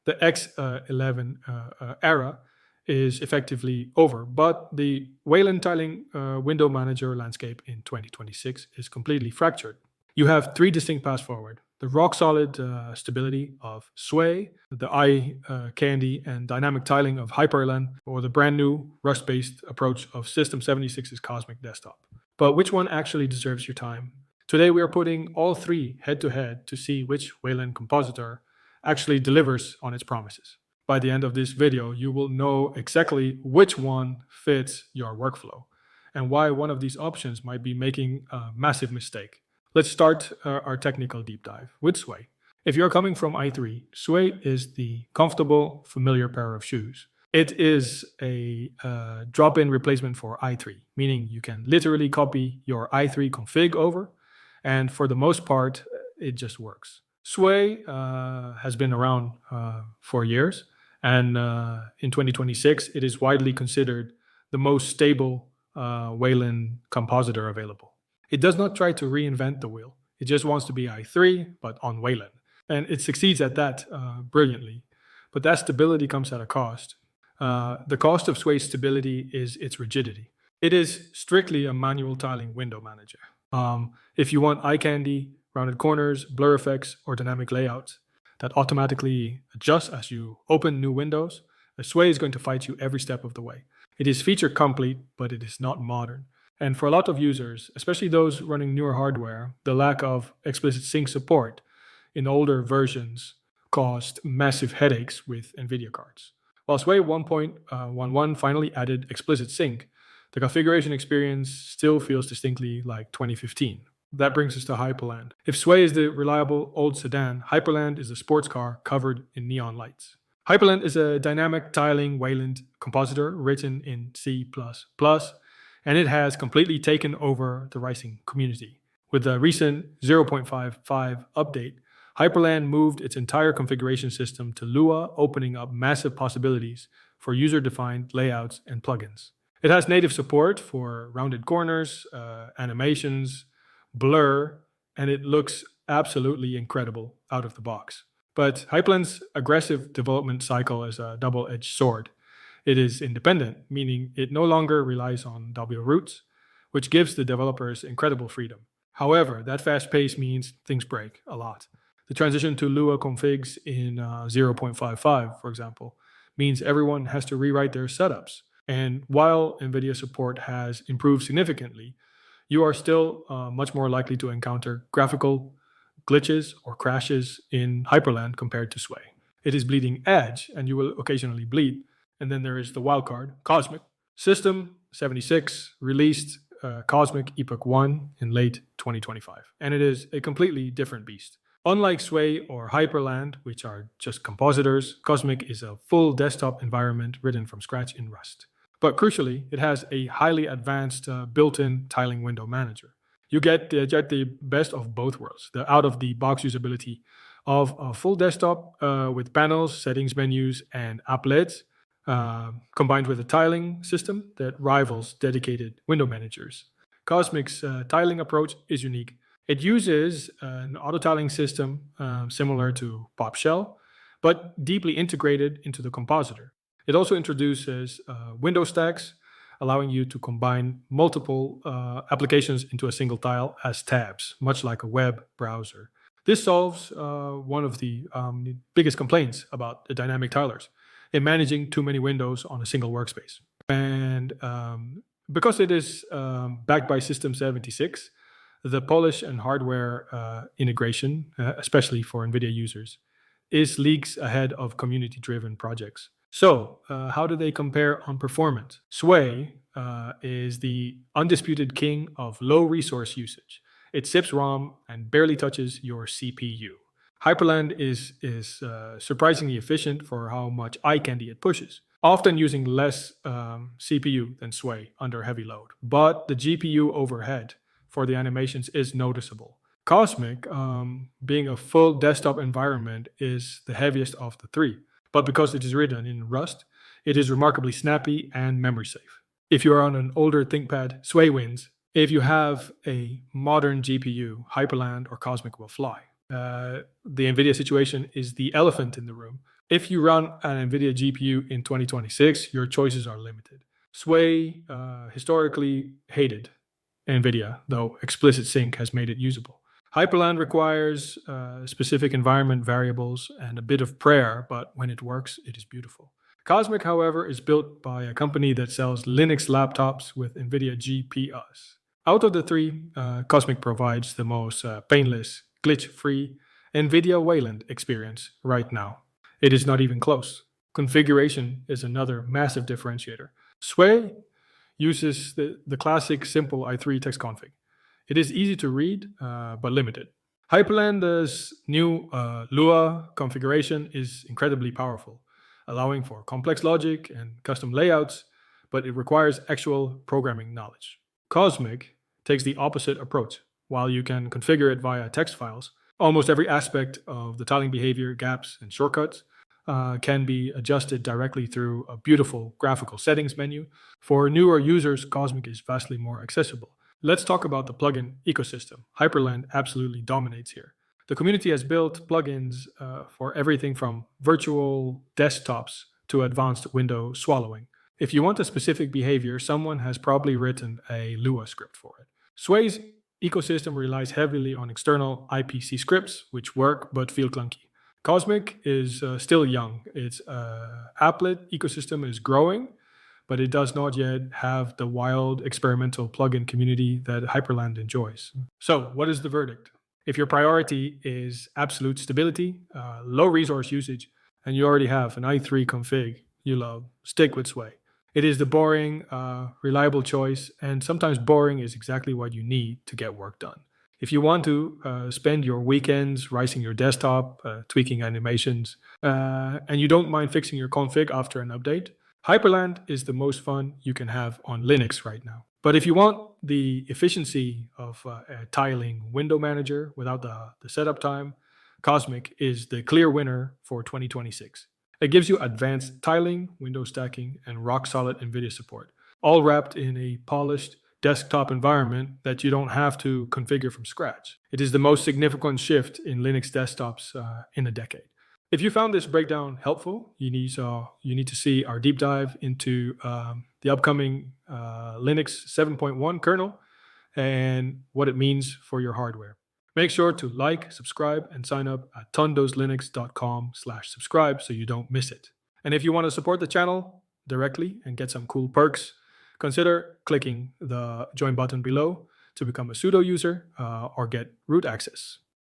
The X11 era is effectively over, but the Wayland tiling window manager landscape in 2026 is completely fractured. You have three distinct paths forward: the rock solid stability of Sway, the eye candy and dynamic tiling of Hyprland, or the brand new Rust based approach of System 76's Cosmic Desktop. But which one actually deserves your time? Today we are putting all three head to head to see which Wayland compositor actually delivers on its promises. By the end of this video, you will know exactly which one fits your workflow and why one of these options might be making a massive mistake. Let's start our technical deep dive with Sway. If you're coming from i3, Sway is the comfortable, familiar pair of shoes. It is a drop-in replacement for i3, meaning you can literally copy your i3 config over, and for the most part, it just works. Sway has been around for years, and in 2026, it is widely considered the most stable Wayland compositor available. It does not try to reinvent the wheel. It just wants to be i3, but on Wayland. And it succeeds at that brilliantly. But that stability comes at a cost. The cost of Sway's stability is its rigidity. It is strictly a manual tiling window manager. If you want eye candy, rounded corners, blur effects, or dynamic layouts that automatically adjust as you open new windows, Sway is going to fight you every step of the way. It is feature complete, but it is not modern. And for a lot of users, especially those running newer hardware, the lack of explicit sync support in older versions caused massive headaches with Nvidia cards. While Sway 1.11 finally added explicit sync, the configuration experience still feels distinctly like 2015. That brings us to Hyprland. If Sway is the reliable old sedan, Hyprland is a sports car covered in neon lights. Hyprland is a dynamic tiling Wayland compositor written in C++, and it has completely taken over the racing community. With the recent 0.55 update, Hyprland moved its entire configuration system to Lua, opening up massive possibilities for user-defined layouts and plugins. It has native support for rounded corners, animations, blur, and it looks absolutely incredible out of the box. But Hyprland's aggressive development cycle is a double-edged sword. It is independent, meaning it no longer relies on W roots, which gives the developers incredible freedom. However, that fast pace means things break a lot. The transition to Lua configs in 0.55, for example, means everyone has to rewrite their setups. And while Nvidia support has improved significantly, you are still much more likely to encounter graphical glitches or crashes in Hyprland compared to Sway. It is bleeding edge, and you will occasionally bleed. And then there is the wildcard, Cosmic. System 76 released Cosmic Epoch 1 in late 2025, and it is a completely different beast. Unlike Sway or Hyprland, which are just compositors, Cosmic is a full desktop environment written from scratch in Rust. But crucially, it has a highly advanced built-in tiling window manager. You get the best of both worlds, the out-of-the-box usability of a full desktop with panels, settings menus, and applets, combined with a tiling system that rivals dedicated window managers. Cosmic's tiling approach is unique. It uses an auto-tiling system similar to Pop Shell, but deeply integrated into the compositor. It also introduces window stacks, allowing you to combine multiple applications into a single tile as tabs, much like a web browser. This solves one of the biggest complaints about the dynamic tilers in managing too many windows on a single workspace. And because it is backed by System 76, the polish and hardware integration, especially for Nvidia users, is leagues ahead of community-driven projects. So, how do they compare on performance? Sway is the undisputed king of low resource usage. It sips ROM and barely touches your CPU. Hyprland is surprisingly efficient for how much eye candy it pushes, often using less CPU than Sway under heavy load. But the GPU overhead for the animations is noticeable. Cosmic, being a full desktop environment, is the heaviest of the three. But because it is written in Rust, it is remarkably snappy and memory safe. If you are on an older ThinkPad, Sway wins. If you have a modern GPU, Hyprland or Cosmic will fly. The Nvidia situation is the elephant in the room. If you run an Nvidia GPU in 2026, your choices are limited. Sway historically hated Nvidia, though explicit sync has made it usable. Hyprland requires specific environment variables and a bit of prayer, but when it works, it is beautiful. Cosmic, however, is built by a company that sells Linux laptops with Nvidia GPUs. Out of the three, Cosmic provides the most painless, glitch-free Nvidia Wayland experience right now. It is not even close. Configuration is another massive differentiator. Sway uses the classic simple i3 text config. It is easy to read, but limited. Hyprland's new Lua configuration is incredibly powerful, allowing for complex logic and custom layouts, but it requires actual programming knowledge. Cosmic takes the opposite approach. While you can configure it via text files, almost every aspect of the tiling behavior, gaps, and shortcuts can be adjusted directly through a beautiful graphical settings menu. For newer users, Cosmic is vastly more accessible. Let's talk about the plugin ecosystem. Hyprland absolutely dominates here. The community has built plugins for everything from virtual desktops to advanced window swallowing. If you want a specific behavior, someone has probably written a Lua script for it. Sway's ecosystem relies heavily on external IPC scripts, which work but feel clunky. Cosmic is still young. Its applet ecosystem is growing, but it does not yet have the wild experimental plugin community that Hyprland enjoys. So, what is the verdict? If your priority is absolute stability, low resource usage, and you already have an i3 config you love, stick with Sway. It is the boring, reliable choice, and sometimes boring is exactly what you need to get work done. If you want to spend your weekends rising your desktop, tweaking animations, and you don't mind fixing your config after an update, Hyprland is the most fun you can have on Linux right now. But if you want the efficiency of a tiling window manager without the setup time, Cosmic is the clear winner for 2026. It gives you advanced tiling, window stacking, and rock-solid Nvidia support, all wrapped in a polished desktop environment that you don't have to configure from scratch. It is the most significant shift in Linux desktops in a decade. If you found this breakdown helpful, you need to see our deep dive into the upcoming Linux 7.1 kernel and what it means for your hardware. Make sure to like, subscribe, and sign up at tondoeslinux.com/subscribe so you don't miss it. And if you want to support the channel directly and get some cool perks, consider clicking the join button below to become a pseudo user or get root access.